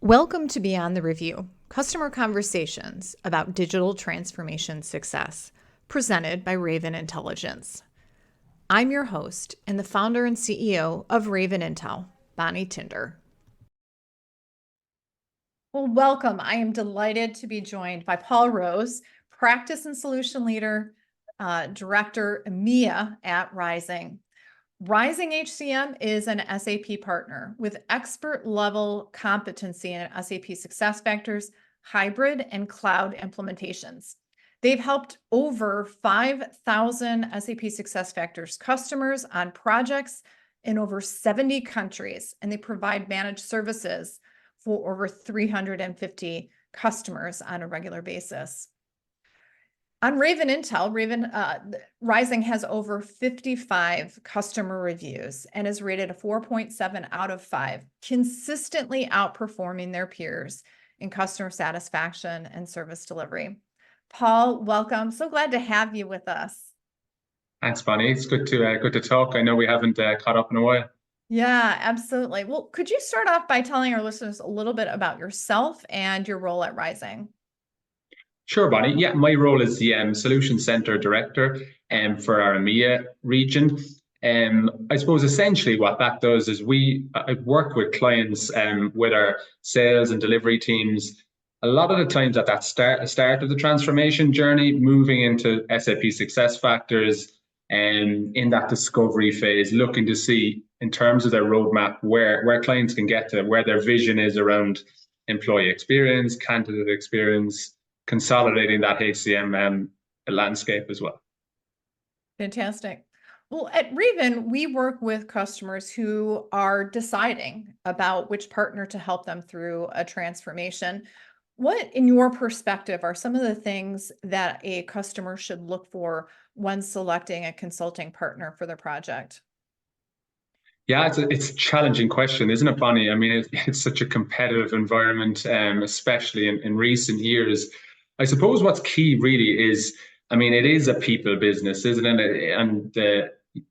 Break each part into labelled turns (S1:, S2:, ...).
S1: Welcome to Beyond the Review, customer conversations about digital transformation success, presented by Raven Intelligence. I'm your host and the founder and CEO of Raven Intel, Bonnie Tinder. Well, welcome. I am delighted to be joined by Paul Rose, Practice and Solution Leader, Director EMEA at Rizing. Rizing HCM is an SAP partner with expert level competency in SAP Successfactors, hybrid and cloud implementations. They've helped over 5,000 SAP Successfactors customers on projects in over 70 countries, and they provide managed services for over 350 customers on a regular basis. On Raven Intel, Rizing has over 55 customer reviews and is rated a 4.7 out of 5, consistently outperforming their peers in customer satisfaction and service delivery. Paul, welcome. So glad to have you with us.
S2: Thanks, Bonnie. It's good to talk. I know we haven't caught up in a while.
S1: Yeah, absolutely. Well, could you start off by telling our listeners a little bit about yourself and your role at Rizing?
S2: Sure, Bonnie. Yeah, my role is the Solution Center Director for our EMEA region. I suppose essentially what that does is I work with clients with our sales and delivery teams. A lot of the times at that start of the transformation journey, moving into SAP SuccessFactors and in that discovery phase, looking to see in terms of their roadmap where clients can get to, where their vision is around employee experience, candidate experience, consolidating that HCM landscape as well.
S1: Fantastic. Well, at Raven, we work with customers who are deciding about which partner to help them through a transformation. What, in your perspective, are some of the things that a customer should look for when selecting a consulting partner for their project?
S2: Yeah, it's a challenging question, isn't it, Bonnie? I mean, it's such a competitive environment, especially in recent years. I suppose what's key really is, I mean, it is a people business, isn't it? And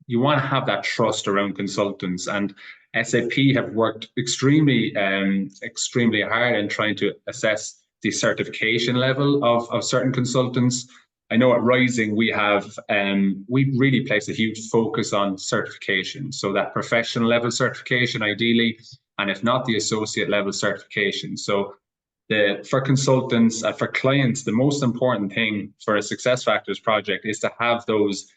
S2: you want to have that trust around consultants. And SAP have worked extremely hard in trying to assess the certification level of certain consultants. I know at Rizing we really place a huge focus on certification, so that professional level certification ideally, and if not the associate level certification. So for consultants, for clients, the most important thing for a SuccessFactors project is to have those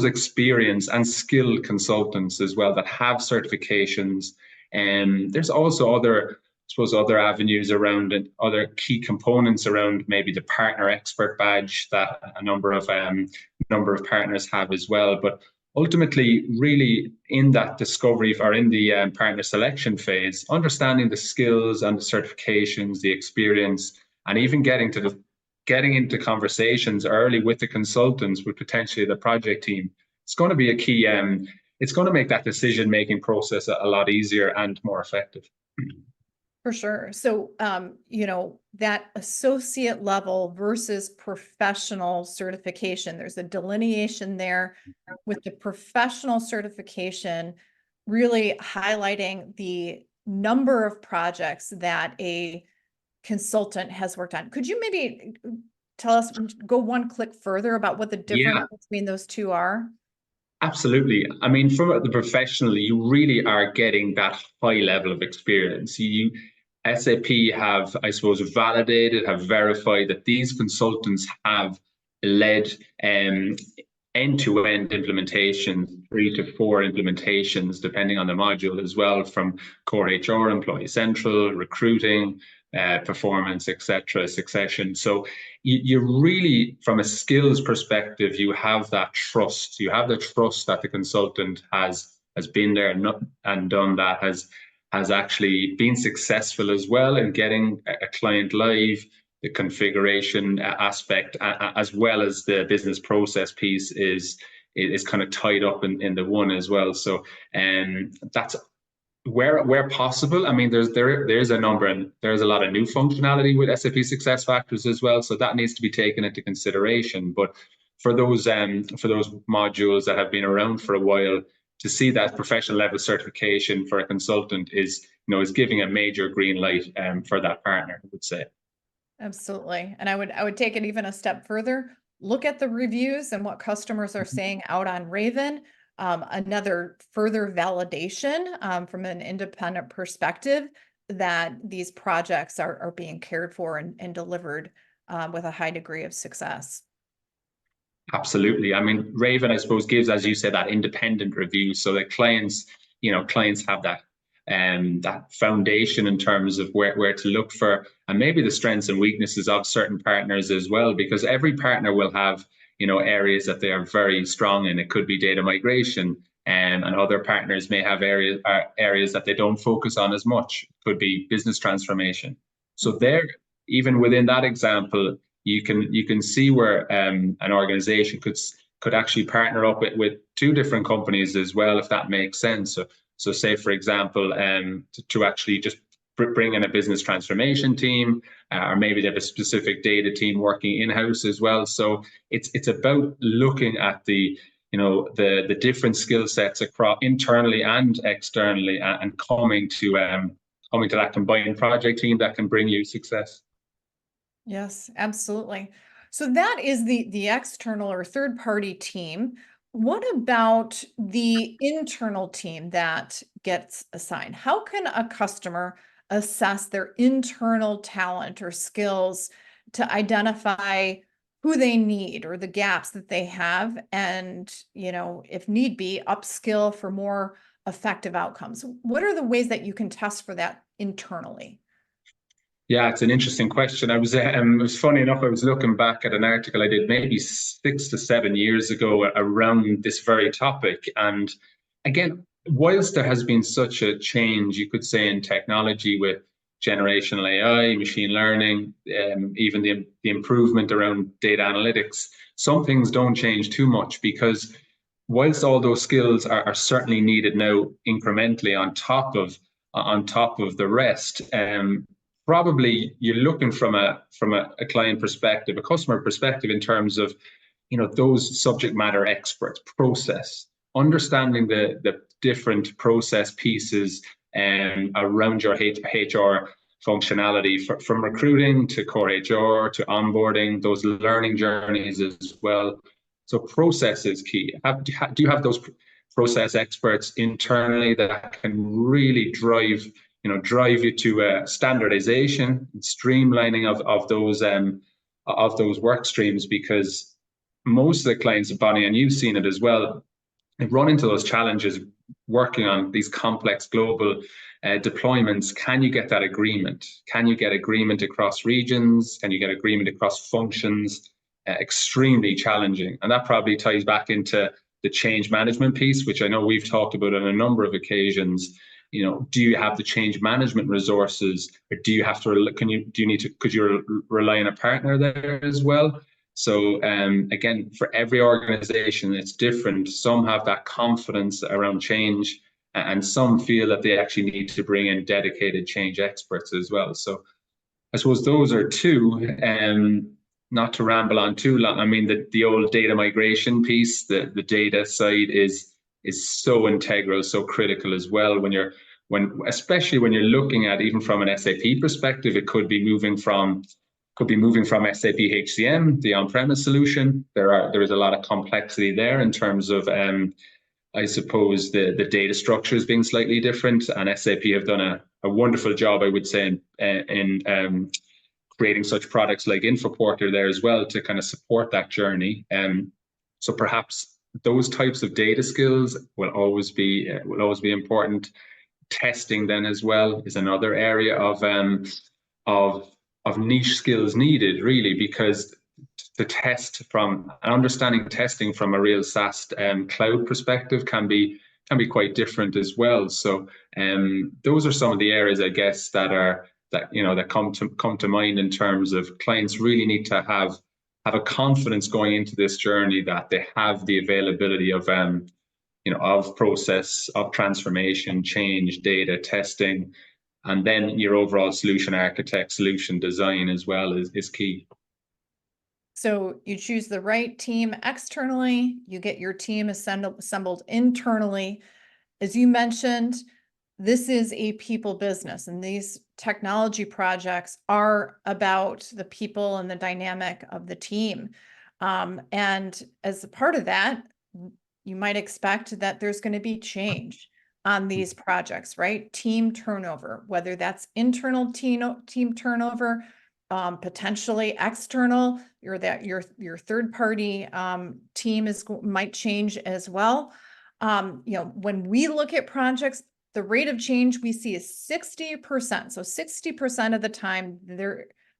S2: experienced and skilled consultants as well that have certifications. And there's also other avenues around it, other key components around maybe the partner expert badge that a number of partners have as well. But ultimately, really in that discovery or in the partner selection phase, understanding the skills and the certifications, the experience, and even getting into conversations early with the consultants, with potentially the project team, it's going to be a key. It's going to make that decision-making process a lot easier and more effective.
S1: For sure. So, that associate level versus professional certification, there's a delineation there with the professional certification, really highlighting the number of projects that a consultant has worked on. Could you maybe tell us, go one click further about what the difference between those two are?
S2: Absolutely. I mean, from the professional, you really are getting that high level of experience. SAP have, I suppose, validated, have verified that these consultants have led end-to-end implementations, 3 to 4 implementations, depending on the module as well, from core HR, Employee Central, recruiting, performance, etc., succession. So you really, from a skills perspective, you have that trust. You have the trust that the consultant has been there and done that, has actually been successful as well in getting a client live. The configuration aspect, as well as the business process piece, is kind of tied up in the one as well. So that's where possible. I mean, there's a number, and there's a lot of new functionality with SAP SuccessFactors as well. So that needs to be taken into consideration. But for those modules that have been around for a while, to see that professional level certification for a consultant is is giving a major green light for that partner, I would say.
S1: Absolutely. And I would take it even a step further. Look at the reviews and what customers are saying out on Raven. Another further validation from an independent perspective that these projects are being cared for and delivered with a high degree of success.
S2: Absolutely. I mean, Raven, I suppose, gives, as you said, that independent review so that clients have that foundation in terms of where to look for, and maybe the strengths and weaknesses of certain partners as well, because every partner will have, areas that they are very strong in. It could be data migration, and other partners may have areas that they don't focus on as much. It could be business transformation. So there, even within that example, you can see where an organization could actually partner up with two different companies as well, if that makes sense. So say, for example, to actually just bring in a business transformation team, or maybe they have a specific data team working in-house as well. So it's about looking at the different skill sets across internally and externally, and coming to that combined project team that can bring you success.
S1: Yes, absolutely. So that is the external or third party team. What about the internal team that gets assigned? How can a customer assess their internal talent or skills to identify who they need or the gaps that they have, and, if need be, upskill for more effective outcomes? What are the ways that you can test for that internally?
S2: Yeah, it's an interesting question. It was funny enough, I was looking back at an article I did maybe 6 to 7 years ago around this very topic. And again, whilst there has been such a change, you could say, in technology with generational AI, machine learning, even the improvement around data analytics, some things don't change too much, because whilst all those skills are certainly needed now incrementally on top of the rest, probably you're looking from a client perspective, a customer perspective, in terms of those subject matter experts, process, understanding the different process pieces around your HR functionality, from recruiting to core HR to onboarding, those learning journeys as well. So process is key. Do you have those process experts internally that can really drive you to standardization and streamlining of those work streams? Because most of the clients, Bonnie, and you've seen it as well, they run into those challenges working on these complex global deployments. Can you get that agreement? Can you get agreement across regions? Can you get agreement across functions? Extremely challenging. And that probably ties back into the change management piece, which I know we've talked about on a number of occasions. Do you have the change management resources, or do you have to could you rely on a partner there as well? So again, for every organization, it's different. Some have that confidence around change, and some feel that they actually need to bring in dedicated change experts as well. So I suppose those are two. Not to ramble on too long, I mean, the old data migration piece, the data side is so integral, so critical as well. Especially when you're looking at, even from an SAP perspective, it could be moving from SAP HCM, the on-premise solution. There is a lot of complexity there in terms of I suppose the data structures being slightly different, and SAP have done a wonderful job, I would say, in creating such products like InfoPorter there as well to kind of support that journey. So perhaps those types of data skills will always be important. Testing then as well is another area of niche skills needed, really, because to test from understanding testing from a real SaaS cloud perspective can be quite different as well. So those are some of the areas, I guess, that come to mind in terms of clients really need to have a confidence going into this journey that they have the availability of process, of transformation, change, data, testing, and then your overall solution architect, solution design as well is key.
S1: So you choose the right team externally, you get your team assembled internally. As you mentioned, this is a people business, and these technology projects are about the people and the dynamic of the team. And as a part of that, you might expect that there's going to be change on these projects, right? Team turnover, whether that's internal team turnover, potentially external, your third party team might change as well. When we look at projects, the rate of change we see is 60%. So 60% of the time,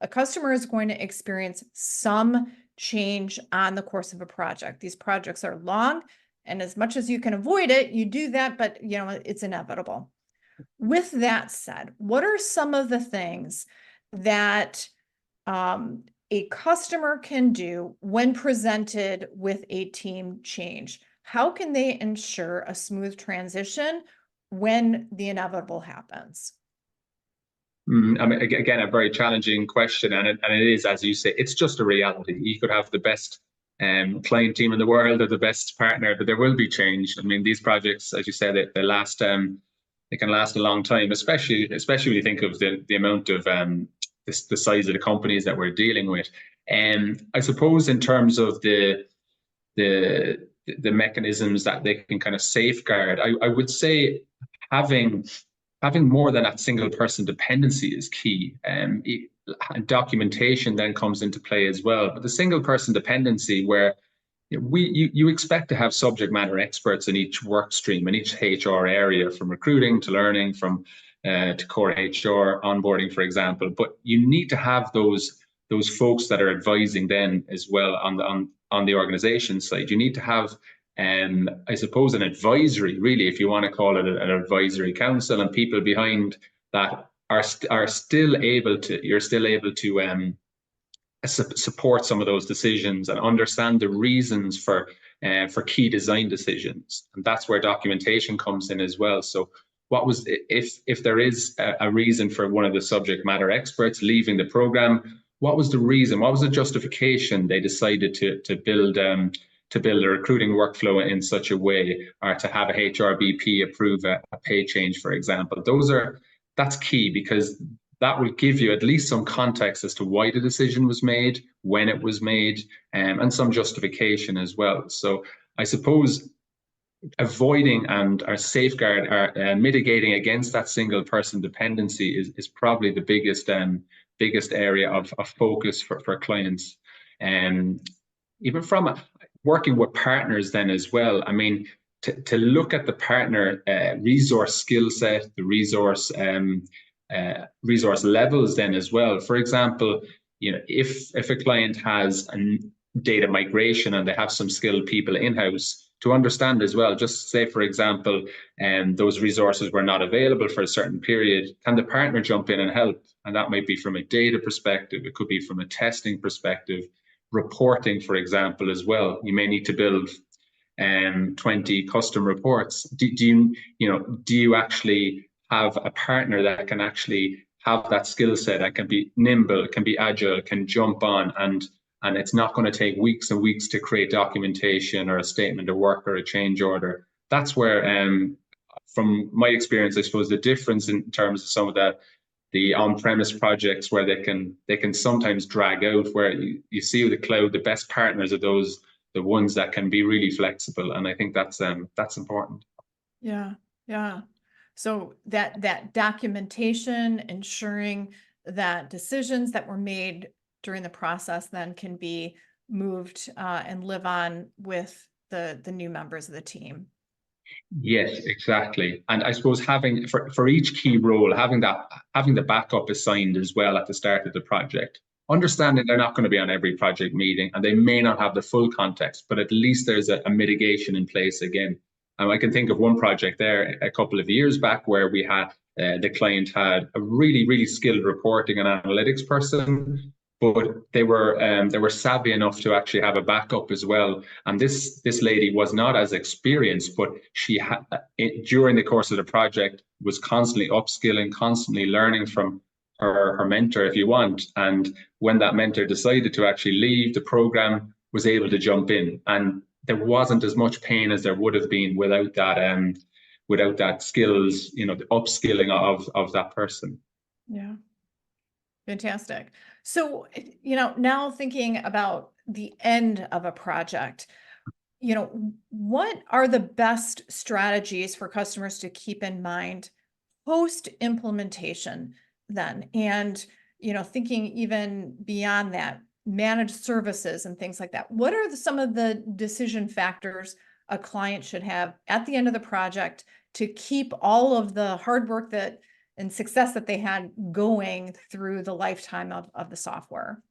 S1: a customer is going to experience some change on the course of a project. These projects are long, and as much as you can avoid it, you do that, but it's inevitable. With that said, what are some of the things that a customer can do when presented with a team change? How can they ensure a smooth transition when the inevitable happens?
S2: I mean, again, a very challenging question, and it is, as you say, it's just a reality. You could have the best client team in the world or the best partner, but there will be change. I mean, these projects, as you said, they last. They can last a long time, especially when you think of the amount of the size of the companies that we're dealing with. And I suppose in terms of the mechanisms that they can kind of safeguard, I would say having more than that single person dependency is key. And documentation then comes into play as well. But the single person dependency, where you expect to have subject matter experts in each work stream, in each HR area, from recruiting to learning, from to core HR onboarding, for example. But you need to have those folks that are advising then as well on the organization side. You need to have I suppose an advisory, really, if you want to call it an advisory council, and people behind that are still able to support some of those decisions and understand the reasons for key design decisions. And that's where documentation comes in as well. So if there is a reason for one of the subject matter experts leaving the program, what was the reason? What was the justification they decided to build a recruiting workflow in such a way, or to have a HRBP approve a pay change, for example? That's key, because that will give you at least some context as to why the decision was made, when it was made, and some justification as well. So I suppose avoiding or safeguard or mitigating against that single person dependency is probably the biggest area of focus for clients. Even from working with partners then as well. I mean, to look at the partner resource skill set, the resource levels then as well. For example, if a client has a data migration and they have some skilled people in-house, to understand as well, just say, for example, those resources were not available for a certain period, can the partner jump in and help? And that might be from a data perspective, it could be from a testing perspective, reporting, for example, as well. You may need to build 20 custom reports. Do you actually have a partner that can actually have that skill set, that can be nimble, can be agile, can jump on, and it's not going to take weeks and weeks to create documentation or a statement of work or a change order? That's where, from my experience, I suppose the difference in terms of some of the on-premise projects, where they can sometimes drag out, where you see with the cloud, the best partners are the ones that can be really flexible. And I think that's important.
S1: Yeah. So that documentation, ensuring that decisions that were made during the process then can be moved and live on with the new members of the team.
S2: Yes, exactly. And I suppose having for each key role, having the backup assigned as well at the start of the project, understanding they're not going to be on every project meeting and they may not have the full context, but at least there's a mitigation in place again. I can think of one project there a couple of years back where we had the client had a really, really skilled reporting and analytics person, but they were savvy enough to actually have a backup as well. And this lady was not as experienced, but she had, during the course of the project, was constantly upskilling, constantly learning from her mentor, if you want. And when that mentor decided to actually leave the program, was able to jump in, and there wasn't as much pain as there would have been without without that skills, the upskilling of that person.
S1: Yeah. Fantastic. So, now thinking about the end of a project, what are the best strategies for customers to keep in mind post implementation then? And, thinking even beyond that, managed services and things like that. What are some of the decision factors a client should have at the end of the project to keep all of the hard work and success that they had going through the lifetime of the software?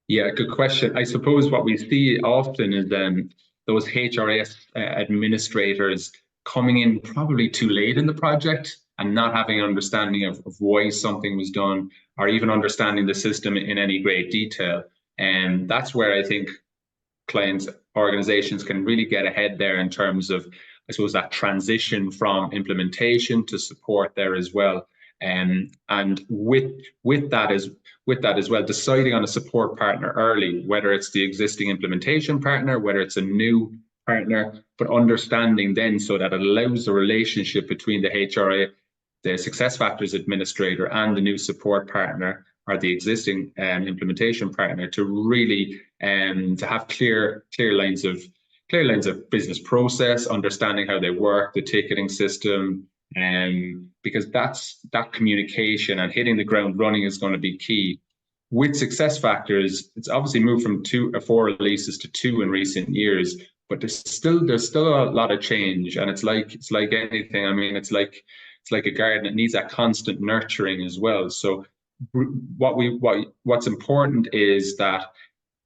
S2: Yeah, good question. I suppose what we see often is those HRS administrators coming in probably too late in the project and not having an understanding of why something was done, or even understanding the system in any great detail. And that's where I think clients, organizations can really get ahead there in terms of, I suppose, that transition from implementation to support there as well. And with that as well, deciding on a support partner early, whether it's the existing implementation partner, whether it's a new partner, but understanding then so that it allows the relationship between the HRA, the SuccessFactors administrator, and the new support partner or the existing implementation partner to really to have clear lines of business process, understanding how they work, the ticketing system, because that communication and hitting the ground running is going to be key. With SuccessFactors, it's obviously moved from 4 releases to 2 in recent years, but there's still a lot of change, and it's like anything. I mean, it's like a garden. It needs that constant nurturing as well. So what's important is that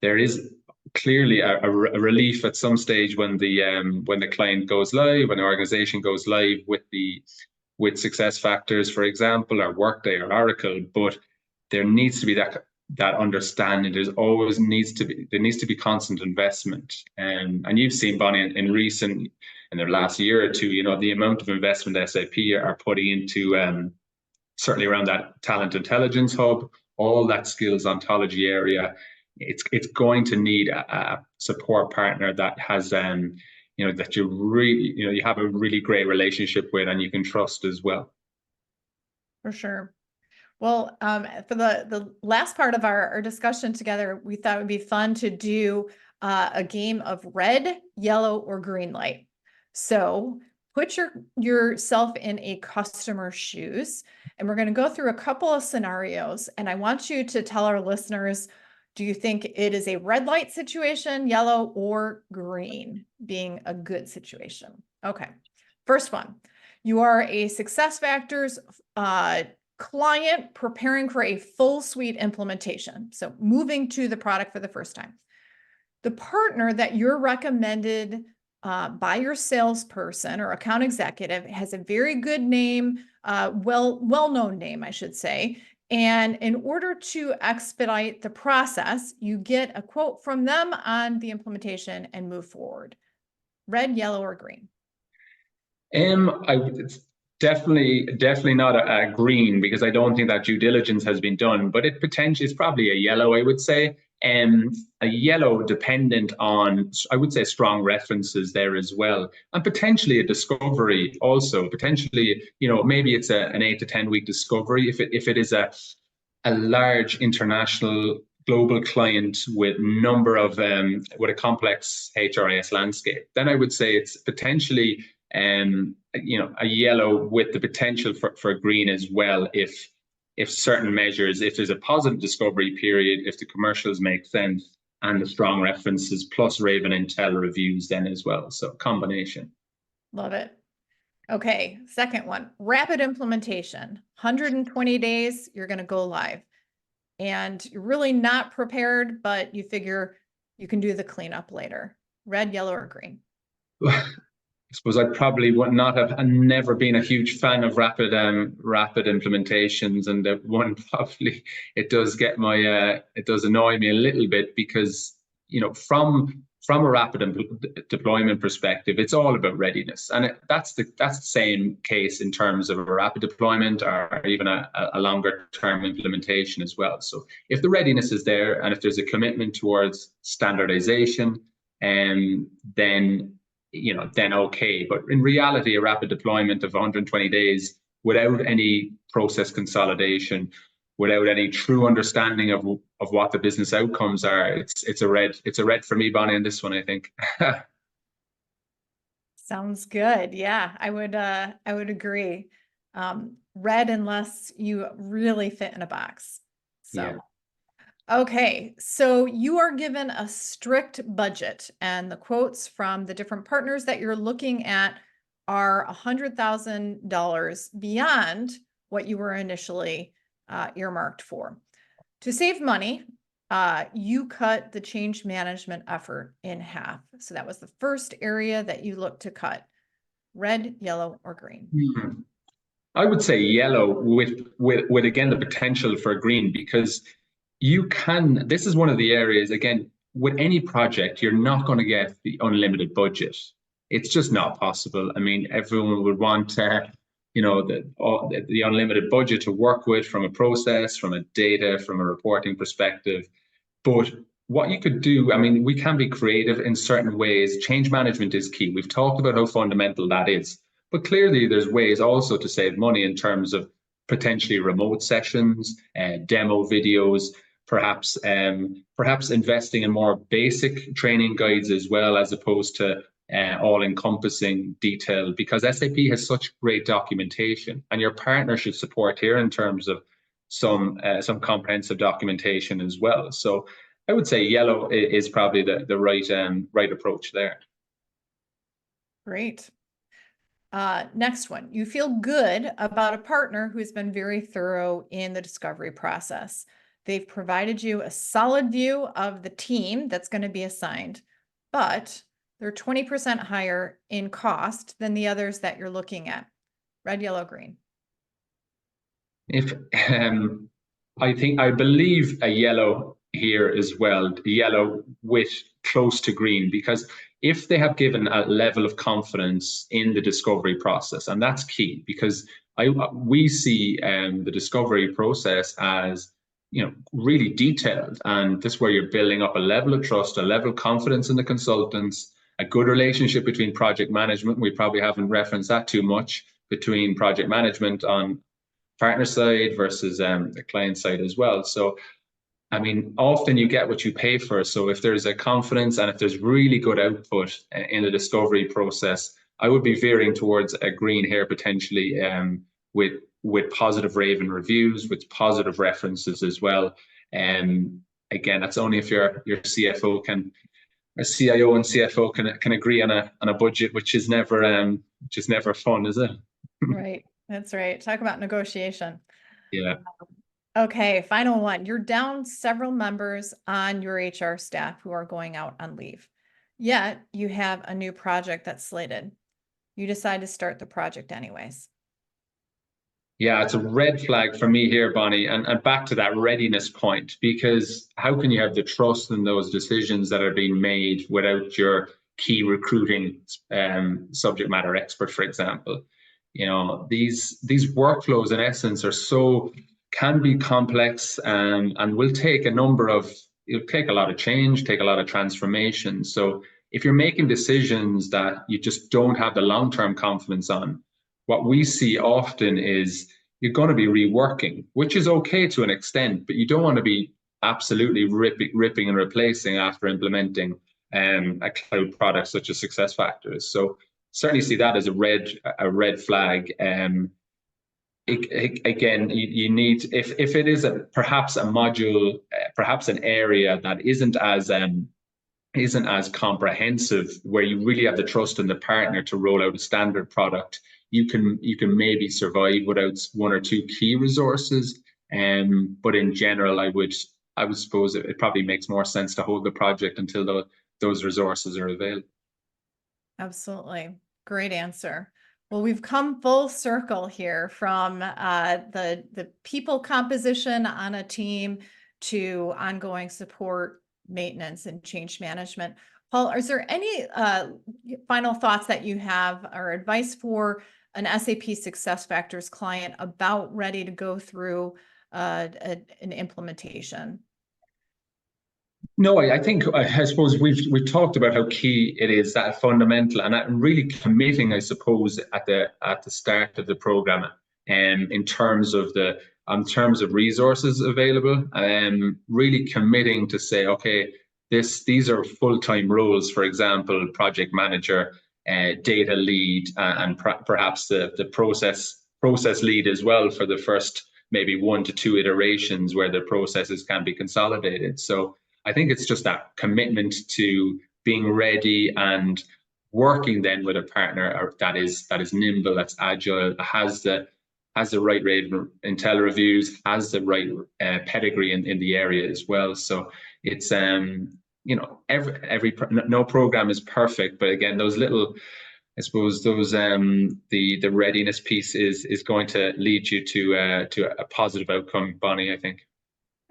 S2: there is clearly a relief at some stage when the client goes live, when the organization goes live with SuccessFactors, for example, or Workday or Oracle. But there needs to be that understanding. There needs to be constant investment. And you've seen, Bonnie, in the last year or two, the amount of investment SAP are putting into certainly around that talent intelligence hub, all that skills ontology area. It's going to need a support partner that has that you really you have a really great relationship with and you can trust as well.
S1: For sure. Well, for the last part of our discussion together, we thought it would be fun to do a game of red, yellow, or green light. So put yourself in a customer's shoes, and we're going to go through a couple of scenarios. And I want you to tell our listeners, do you think it is a red light situation, yellow, or green being a good situation? Okay. First one, you are a SuccessFactors client preparing for a full suite implementation. So moving to the product for the first time. The partner that you're recommended by your salesperson or account executive has a very good name, well-known name, I should say. And in order to expedite the process, you get a quote from them on the implementation and move forward. Red, yellow, or green?
S2: It's definitely not a green, because I don't think that due diligence has been done, but it potentially is probably a yellow, I would say. A yellow dependent on, I would say, strong references there as well, and potentially a discovery also. Potentially, maybe it's an 8 to 10 week discovery if it is a large international global client with with a complex HRIS landscape. Then I would say it's potentially a yellow with the potential for a green as well if certain measures, if there's a positive discovery period, if the commercials make sense, and the strong references plus Raven Intel reviews then as well. So combination.
S1: Love it. Okay, second one, rapid implementation. 120 days, you're going to go live. And you're really not prepared, but you figure you can do the cleanup later. Red, yellow, or green?
S2: I suppose I probably would not have never been a huge fan of rapid implementations, and that one probably it does annoy me a little bit, because from a rapid deployment perspective, it's all about readiness, and that's the same case in terms of a rapid deployment or even a longer term implementation as well. So if the readiness is there and if there's a commitment towards standardization, then then okay. But in reality, a rapid deployment of 120 days without any process consolidation, without any true understanding of what the business outcomes are, it's a red for me, Bonnie, in this one, I think.
S1: Sounds good. Yeah, I would agree. Red unless you really fit in a box. So.
S2: Yeah.
S1: Okay, so you are given a strict budget, and the quotes from the different partners that you're looking at are $100,000 beyond what you were initially earmarked for. To save money, you cut the change management effort in half. So that was the first area that you looked to cut. Red, yellow, or green?
S2: Mhm. I would say yellow with again the potential for green, because this is one of the areas, again, with any project, you're not going to get the unlimited budget. It's just not possible. I mean, everyone would want the unlimited budget to work with from a process, from a data, from a reporting perspective. But what you could do, I mean, we can be creative in certain ways. Change management is key. We've talked about how fundamental that is. But clearly, there's ways also to save money in terms of potentially remote sessions, demo videos, perhaps investing in more basic training guides as well, as opposed to all-encompassing detail, because SAP has such great documentation, and your partner should support here in terms of some comprehensive documentation as well. So I would say yellow is probably the right approach there.
S1: Great. Next one, you feel good about a partner who has been very thorough in the discovery process. They've provided you a solid view of the team that's going to be assigned, but they're 20% higher in cost than the others that you're looking at. Red, yellow, green.
S2: If I believe a yellow here as well, yellow with close to green, because if they have given a level of confidence in the discovery process, and that's key, because we see the discovery process as really detailed, and this is where you're building up a level of trust, a level of confidence in the consultants, a good relationship between project management. We probably haven't referenced that too much, between project management on partner side versus the client side as well. So I mean, often you get what you pay for. So if there's a confidence and if there's really good output in the discovery process, I would be veering towards a green here potentially, with positive Raven reviews, with positive references as well. And again, that's only if your CFO can, a CIO and CFO can agree on a budget, which is never fun, is it?
S1: Right. That's right. Talk about negotiation.
S2: Yeah.
S1: Okay, final one. You're down several members on your HR staff who are going out on leave. Yet you have a new project that's slated. You decide to start the project anyways.
S2: Yeah, it's a red flag for me here, Bonnie. And back to that readiness point, because how can you have the trust in those decisions that are being made without your key recruiting subject matter expert, for example? These workflows in essence can be complex, and will take it'll take a lot of change, take a lot of transformation. So if you're making decisions that you just don't have the long-term confidence on, what we see often is you're going to be reworking, which is okay to an extent, but you don't want to be absolutely ripping and replacing after implementing a cloud product such as SuccessFactors. So certainly see that as a red flag. Again, you need, if it is perhaps a module, perhaps an area that isn't as comprehensive, where you really have the trust in the partner to roll out a standard product, you can maybe survive without one or two key resources. But in general, I would suppose it probably makes more sense to hold the project until those resources are available.
S1: Absolutely. Great answer. Well, we've come full circle here from the people composition on a team to ongoing support, maintenance, and change management. Paul, is there any final thoughts that you have or advice for an SAP SuccessFactors client about ready to go through an implementation?
S2: No, I think I suppose we've talked about how key it is, that fundamental, and that really committing, I suppose, at the start of the program, in terms of resources available, really committing to say, okay, these are full-time roles. For example, project manager, data lead, and perhaps the process lead as well for the first maybe 1 to 2 iterations where the processes can be consolidated. So I think it's just that commitment to being ready and working then with a partner that is nimble, that's agile, has the right rate of Intel reviews, has the right pedigree in the area as well. So it's no program is perfect, but again, those little, I suppose, those the readiness piece is going to lead you to a positive outcome, Bonnie, I think.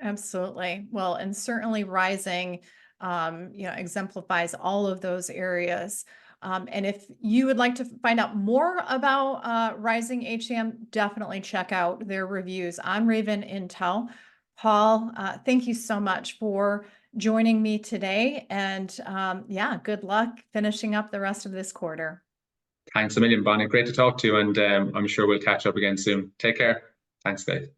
S1: Absolutely. Well, and certainly Rising, exemplifies all of those areas. And if you would like to find out more about Rising HCM, definitely check out their reviews on Raven Intel. Paul, thank you so much for joining me today. And yeah, good luck finishing up the rest of this quarter.
S2: Thanks a million, Bonnie. Great to talk to you, and I'm sure we'll catch up again soon. Take care. Thanks, guys.